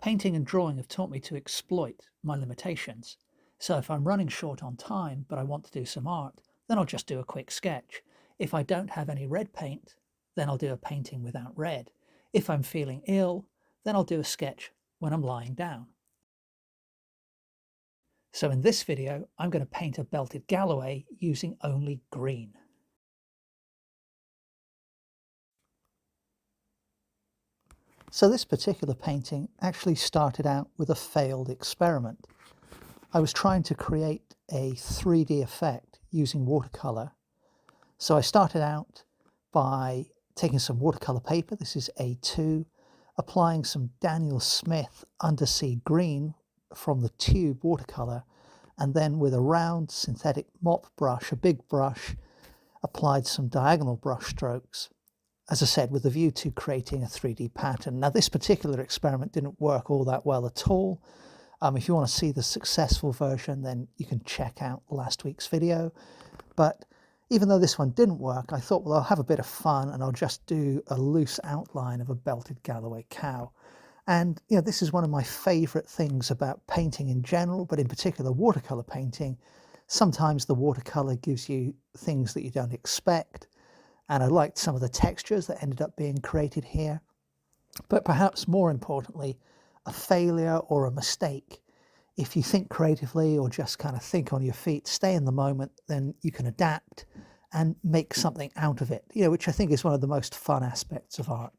Painting and drawing have taught me to exploit my limitations. So if I'm running short on time, but I want to do some art, then I'll just do a quick sketch. If I don't have any red paint, then I'll do a painting without red. If I'm feeling ill, then I'll do a sketch when I'm lying down. So in this video, I'm going to paint a belted galloway using only green. So this particular painting actually started out with a failed experiment. I was trying to create a 3D effect using watercolor. So I started out by taking some watercolor paper, this is A2, applying some Daniel Smith undersea green from the tube watercolor, and then with a round synthetic mop brush, a big brush, applied some diagonal brush strokes, as I said, with a view to creating a 3D pattern. Now this particular experiment didn't work all that well at all. If you want to see the successful version, then you can check out last week's video. But even though this one didn't work, I thought, well, I'll have a bit of fun and I'll just do a loose outline of a belted Galloway cow. And, you know, this is one of my favorite things about painting in general, but in particular watercolor painting. Sometimes the watercolor gives you things that you don't expect. And I liked some of the textures that ended up being created here. But perhaps more importantly, a failure or a mistake. If you think creatively or just kind of think on your feet, stay in the moment, then you can adapt and make something out of it, you know, which I think is one of the most fun aspects of art.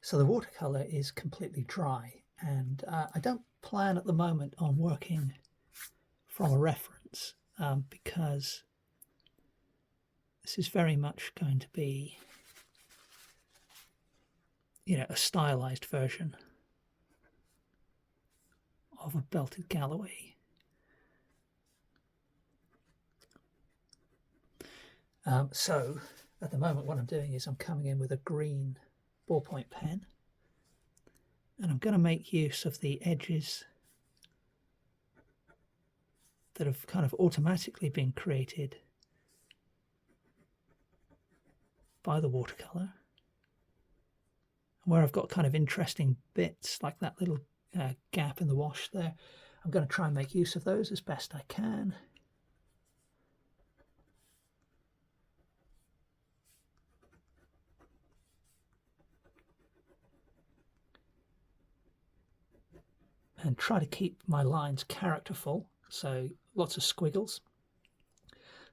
So the watercolor is completely dry, and I don't plan at the moment on working from a reference because this is very much going to be, you know, a stylized version of a belted Galloway. So at the moment what I'm doing is I'm coming in with a green ballpoint pen, and I'm going to make use of the edges that have kind of automatically been created by the watercolor, where I've got kind of interesting bits like that little gap in the wash there. I'm going to try and make use of those as best I can. And try to keep my lines characterful, so lots of squiggles.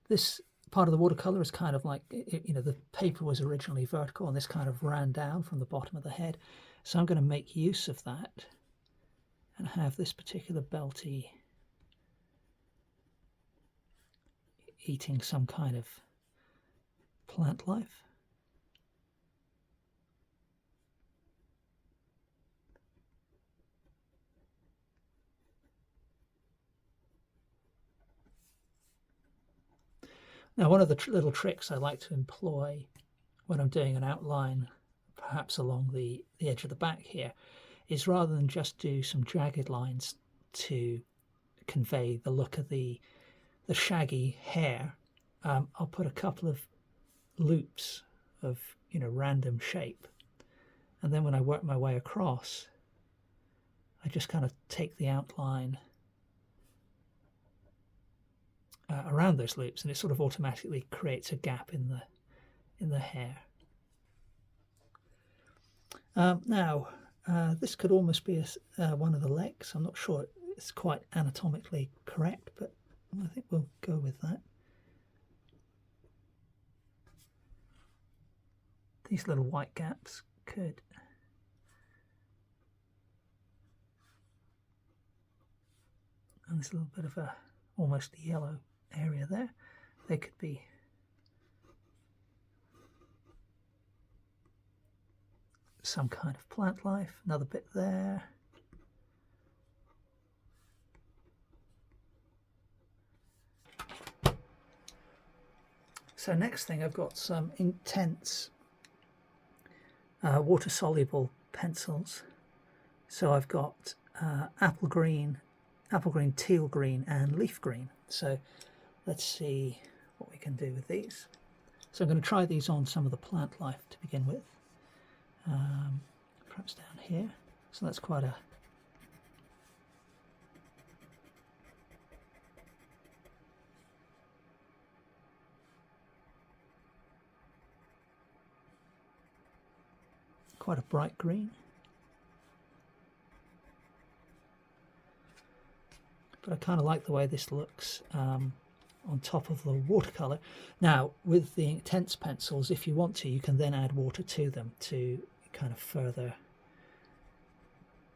This part of the watercolor is kind of like, you know, the paper was originally vertical and this kind of ran down from the bottom of the head. So I'm going to make use of that and have this particular belty eating some kind of plant life. Now, one of the little tricks I like to employ when I'm doing an outline, perhaps along the edge of the back here, is rather than just do some jagged lines to convey the look of the shaggy hair, I'll put a couple of loops of, you know, random shape. And then when I work my way across, I just kind of take the outline around those loops, and it sort of automatically creates a gap in the hair. Now, this could almost be one of the legs. I'm not sure it's quite anatomically correct, but I think we'll go with that. These little white gaps could and there's a little bit of a almost a yellow area there. They could be some kind of plant life. Another bit there. So next thing, I've got some Inktense water-soluble pencils. So I've got apple green, teal green, and leaf green. So let's see what we can do with these. So I'm going to try these on some of the plant life to begin with. perhaps down here. So that's quite a bright green. But I kind of like the way this looks on top of the watercolor. Now, with the Inktense pencils, if you want to, you can then add water to them to kind of further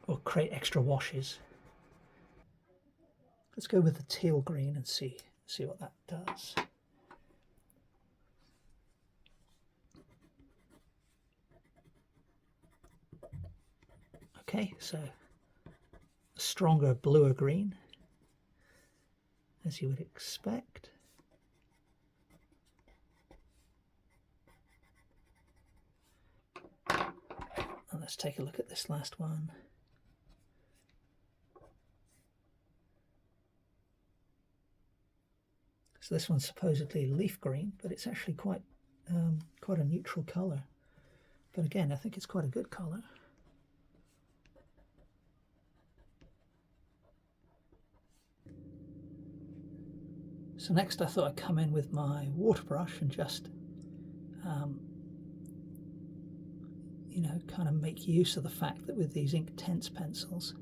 or create extra washes. Let's go with the teal green and see what that does. Okay, so a stronger bluer green, as you would expect. And let's take a look at this last one. So this one's supposedly leaf green, but it's actually quite a neutral colour. But again, I think it's quite a good colour. So next I thought I'd come in with my waterbrush and just, you know, kind of make use of the fact that with these Inktense pencils,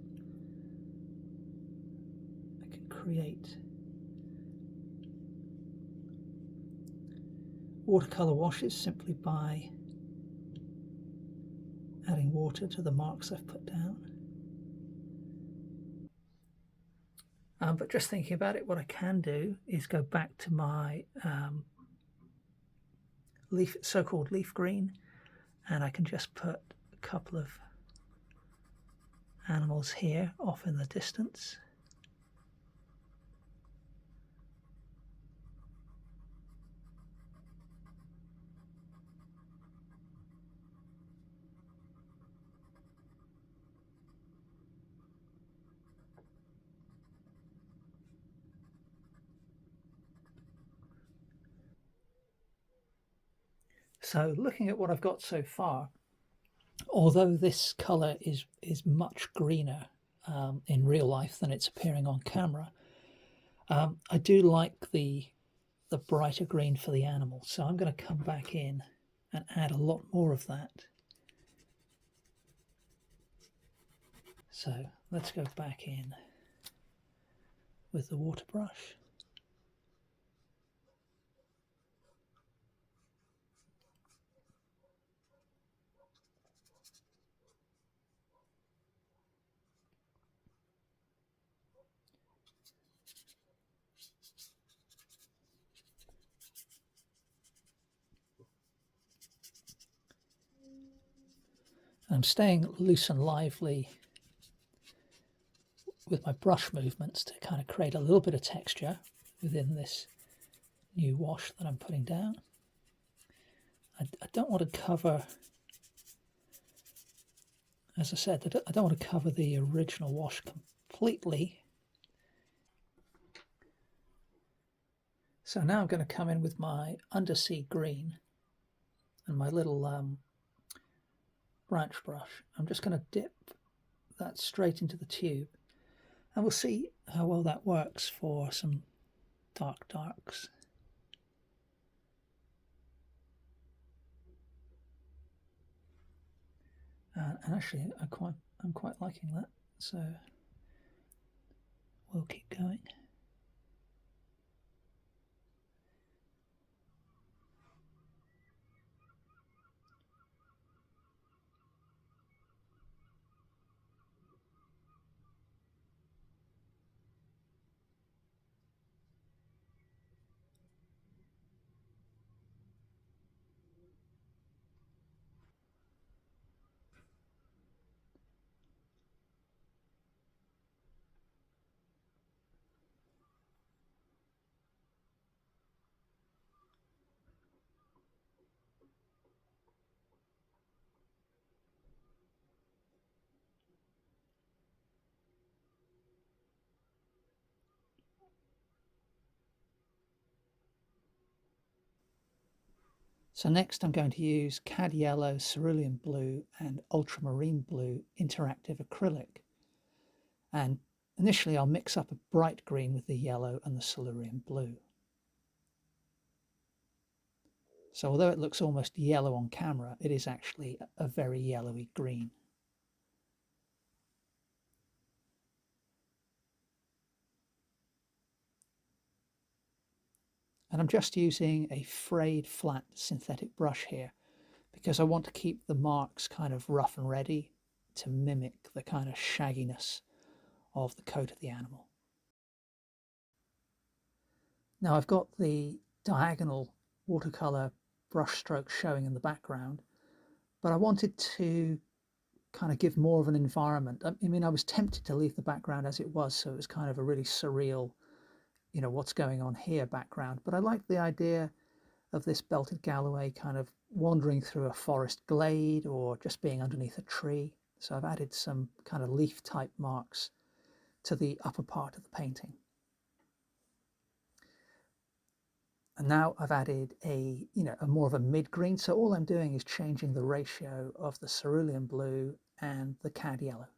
I can create watercolor washes simply by adding water to the marks I've put down. But just thinking about it, what I can do is go back to my so-called leaf green, and I can just put a couple of animals here off in the distance. So looking at what I've got so far, although this colour is much greener in real life than it's appearing on camera, I do like the brighter green for the animal. So I'm going to come back in and add a lot more of that. So let's go back in with the water brush. I'm staying loose and lively with my brush movements to kind of create a little bit of texture within this new wash that I'm putting down. I don't want to cover, as I said, I don't want to cover the original wash completely. So now I'm going to come in with my undersea green and my little branch brush. I'm just going to dip that straight into the tube, and we'll see how well that works for some darks. And actually, I'm quite liking that. So we'll keep going. So next I'm going to use cad yellow, cerulean blue and ultramarine blue interactive acrylic. And initially I'll mix up a bright green with the yellow and the cerulean blue. So although it looks almost yellow on camera, it is actually a very yellowy green. And I'm just using a frayed flat synthetic brush here because I want to keep the marks kind of rough and ready to mimic the kind of shagginess of the coat of the animal. Now I've got the diagonal watercolor brush strokes showing in the background, but I wanted to kind of give more of an environment. I mean, I was tempted to leave the background as it was, so it was kind of a really surreal, you know, what's going on here background. But I liked the idea of this belted galloway kind of wandering through a forest glade or just being underneath a tree. So I've added some kind of leaf type marks to the upper part of the painting. And now I've added a more of a mid-green. So all I'm doing is changing the ratio of the cerulean blue and the cad yellow.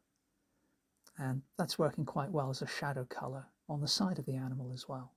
And that's working quite well as a shadow color on the side of the animal as well.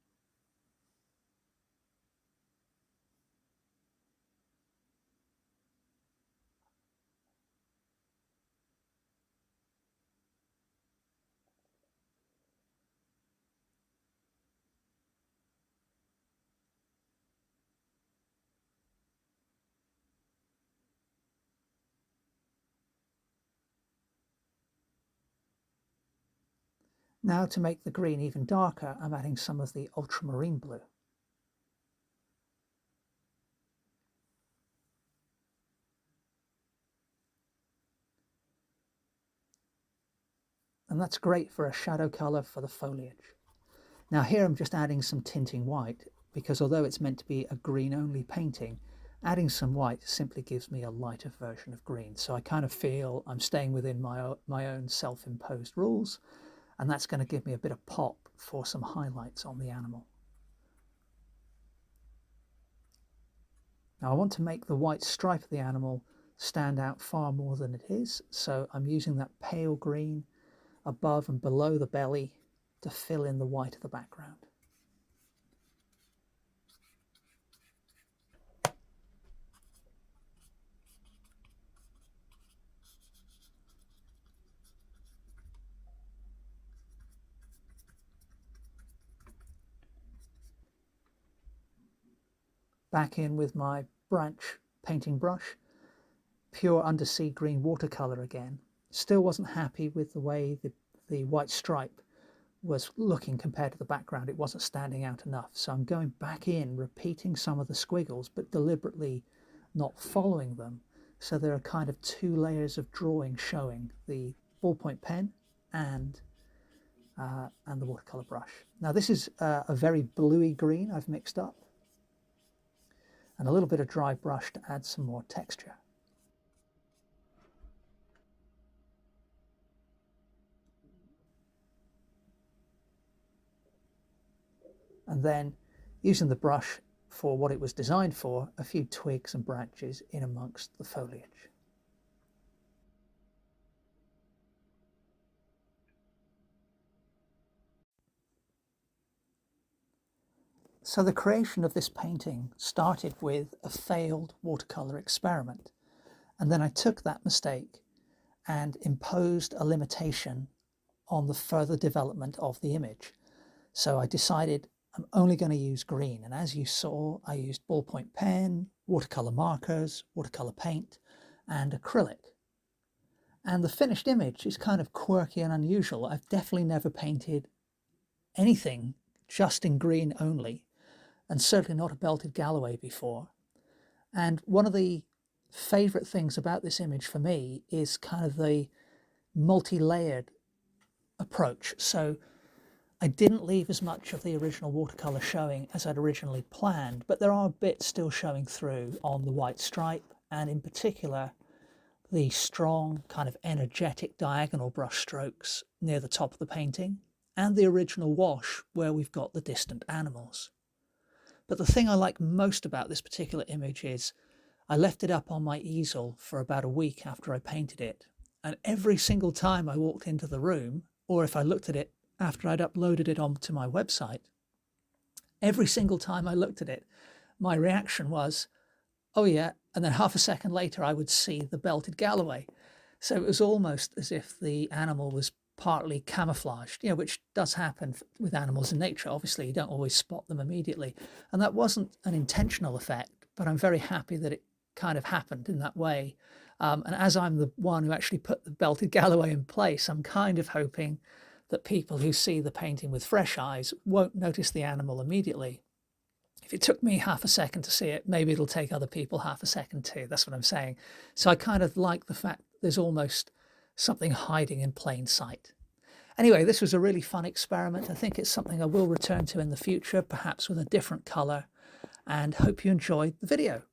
Now to make the green even darker, I'm adding some of the ultramarine blue. And that's great for a shadow color for the foliage. Now here I'm just adding some tinting white because although it's meant to be a green only painting, adding some white simply gives me a lighter version of green. So I kind of feel I'm staying within my own self-imposed rules, and that's going to give me a bit of pop for some highlights on the animal. Now I want to make the white stripe of the animal stand out far more than it is, so I'm using that pale green above and below the belly to fill in the white of the background. Back in with my branch painting brush, pure undersea green watercolor again. Still wasn't happy with the way the white stripe was looking compared to the background. It wasn't standing out enough. So I'm going back in, repeating some of the squiggles, but deliberately not following them. So there are kind of two layers of drawing showing the ballpoint pen and the watercolor brush. Now this is a very bluey green I've mixed up, and a little bit of dry brush to add some more texture. And then using the brush for what it was designed for, a few twigs and branches in amongst the foliage. So the creation of this painting started with a failed watercolor experiment. And then I took that mistake and imposed a limitation on the further development of the image. So I decided I'm only going to use green. And as you saw, I used ballpoint pen, watercolor markers, watercolor paint, and acrylic. And the finished image is kind of quirky and unusual. I've definitely never painted anything just in green only, and certainly not a belted Galloway before. And one of the favorite things about this image for me is kind of the multi-layered approach. So I didn't leave as much of the original watercolor showing as I'd originally planned, but there are bits still showing through on the white stripe, and in particular the strong kind of energetic diagonal brush strokes near the top of the painting, and the original wash where we've got the distant animals. But the thing I like most about this particular image is I left it up on my easel for about a week after I painted it. And every single time I walked into the room, or if I looked at it after I'd uploaded it onto my website, every single time I looked at it, my reaction was, oh yeah, and then half a second later I would see the belted galloway. So it was almost as if the animal was partly camouflaged, which does happen with animals in nature. Obviously, you don't always spot them immediately. And that wasn't an intentional effect, but I'm very happy that it kind of happened in that way. And as I'm the one who actually put the belted galloway in place, I'm kind of hoping that people who see the painting with fresh eyes won't notice the animal immediately. If it took me half a second to see it, maybe it'll take other people half a second too. That's what I'm saying. So I kind of like the fact there's almost something hiding in plain sight. Anyway, this was a really fun experiment. I think it's something I will return to in the future, perhaps with a different color, and hope you enjoyed the video.